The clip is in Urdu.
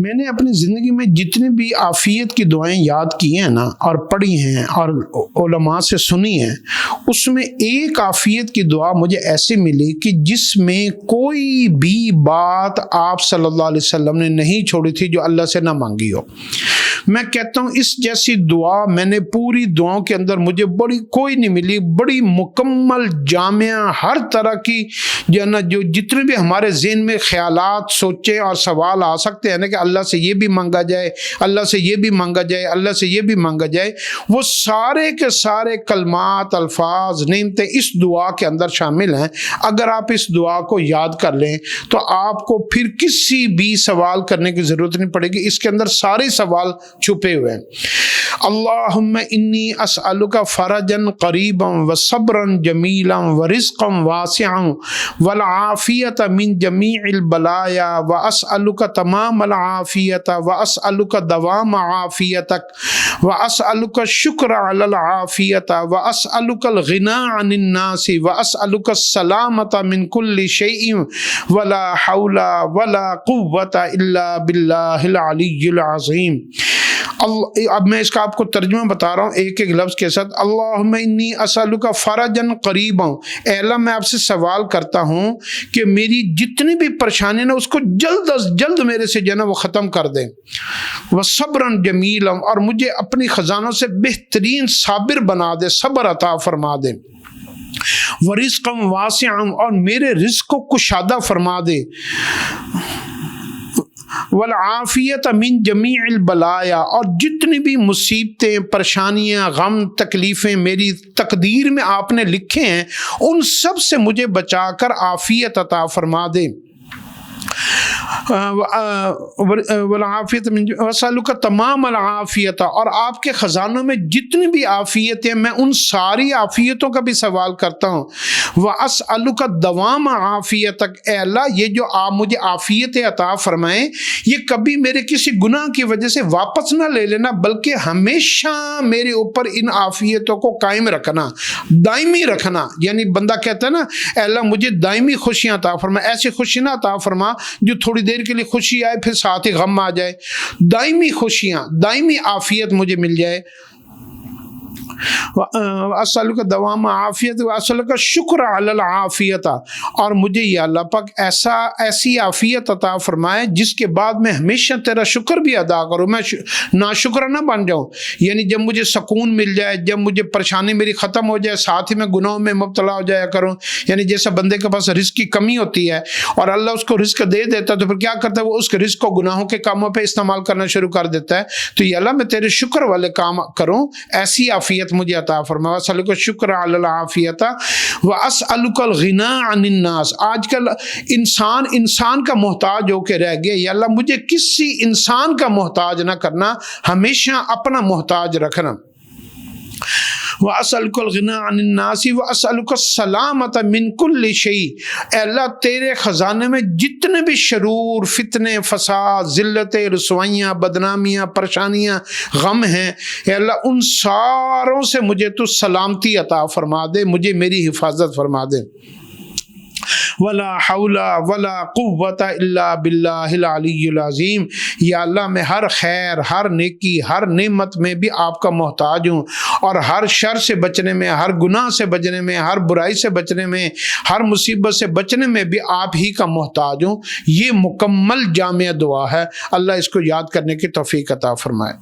میں نے اپنی زندگی میں جتنی بھی عافیت کی دعائیں یاد کی ہیں نا اور پڑھی ہیں اور علماء سے سنی ہیں، اس میں ایک عافیت کی دعا مجھے ایسی ملی کہ جس میں کوئی بھی بات آپ صلی اللہ علیہ وسلم نے نہیں چھوڑی تھی جو اللہ سے نہ مانگی ہو۔ میں کہتا ہوں اس جیسی دعا میں نے پوری دعاؤں کے اندر مجھے بڑی کوئی نہیں ملی، بڑی مکمل جامعہ، ہر طرح کی جو جتنے بھی ہمارے ذہن میں خیالات، سوچیں اور سوال آ سکتے ہیں نا کہ اللہ سے یہ بھی مانگا جائے، اللہ سے یہ بھی مانگا جائے، اللہ سے یہ بھی مانگا جائے، وہ سارے کے سارے کلمات، الفاظ، نعمتیں اس دعا کے اندر شامل ہیں۔ اگر آپ اس دعا کو یاد کر لیں تو آپ کو پھر کسی بھی سوال کرنے کی ضرورت نہیں پڑے گی، اس کے اندر سارے سوال چھپے ہوئے ہیں۔ اللہم انی اسألک فرجا قریبا وصبرا جمیلا ورزقا واسعا والعافیت من جمیع البلایا واسألک تمام العافیت واسألک دوام عافیتک واسألک الشکر علی العافیت واسألک الغنی عن الناس واسألک السلامت من کل شیء ولا حول ولا قوة الا باللہ العلی العظیم۔ اب میں اس کا آپ کو ترجمہ بتا رہا ہوں ایک ایک لفظ کے ساتھ۔ اللہم انی اسألک فرجا قریبا، اے اللہ میں آپ سے سوال کرتا ہوں کہ میری جتنی بھی پریشانی نا اس کو جلد از جلد میرے سے جو ہے نا وہ ختم کر دیں، وصبرا جمیلا، اور مجھے اپنی خزانوں سے بہترین صابر بنا دے، صبر عطا فرما دے، ورزقا واسعا، اور میرے رزق کو کشادہ فرما دے، والعافیت من جمیع البلایا، اور جتنی بھی مصیبتیں، پریشانیاں، غم، تکلیفیں میری تقدیر میں آپ نے لکھے ہیں ان سب سے مجھے بچا کر عافیت عطا فرما دے، والعافیت من واسألک تمام العافیت، اور آپ کے خزانوں میں جتنی بھی عافیتیں میں ان ساری عافیتوں کا بھی سوال کرتا ہوں، واسألک دوام عافیتک، اے اللہ یہ جو آپ مجھے عافیتیں عطا فرمائیں یہ کبھی میرے کسی گناہ کی وجہ سے واپس نہ لے لینا، بلکہ ہمیشہ میرے اوپر ان عافیتوں کو قائم رکھنا، دائمی رکھنا۔ یعنی بندہ کہتا ہے نا اے اللہ مجھے دائمی خوشیاں عطا فرما، ایسی خوشی نہ عطا فرما جو تھوڑی دیر کے لیے خوشی آئے پھر ساتھ ہی غم آ جائے، دائمی خوشیاں، دائمی عافیت مجھے مل جائے۔ واسألک دوام عافیت واسألک شکر علی العافیت، اور مجھے یا اللہ پاک ایسی عافیت عطا فرمائے جس کے بعد میں ہمیشہ تیرا شکر بھی ادا کروں، میں ناشکر نہ بن جاؤں۔ یعنی جب مجھے سکون مل جائے، جب مجھے پریشانی میری ختم ہو جائے، ساتھ ہی میں گناہوں میں مبتلا ہو جایا کروں۔ یعنی جیسا بندے کے پاس رزق کی کمی ہوتی ہے اور اللہ اس کو رزق دے دیتا ہے تو پھر کیا کرتا ہے، وہ اس کے رزق کو گناہوں کے کاموں پہ استعمال کرنا شروع کر دیتا ہے۔ تو یا اللہ میں تیرے شکر والے کام کروں، ایسی عافیت مجھے عطا فرما۔ واسألک الشکر علی العافیت واسألک الغنی عن الناس، آج کل انسان کا محتاج ہو کے رہ گیا، یا اللہ مجھے کسی انسان کا محتاج نہ کرنا، ہمیشہ اپنا محتاج رکھنا۔ واسألک الغنی عن الناس واسألک السلامت من کل شیء، اے اللہ تیرے خزانے میں جتنے بھی شرور، فتنے، فساد، ذلتیں، رسوائیاں، بدنامیاں، پریشانیاں، غم ہیں، اے اللہ ان ساروں سے مجھے تو سلامتی عطا فرما دے، مجھے میری حفاظت فرما دے۔ ولا حول ولا قوة الا باللہ العلی العظیم، یا اللہ میں ہر خیر، ہر نیکی، ہر نعمت میں بھی آپ کا محتاج ہوں، اور ہر شر سے بچنے میں، ہر گناہ سے بچنے میں، ہر برائی سے بچنے میں، ہر مصیبت سے بچنے میں بھی آپ ہی کا محتاج ہوں۔ یہ مکمل جامع دعا ہے، اللہ اس کو یاد کرنے کی توفیق عطا فرمائے۔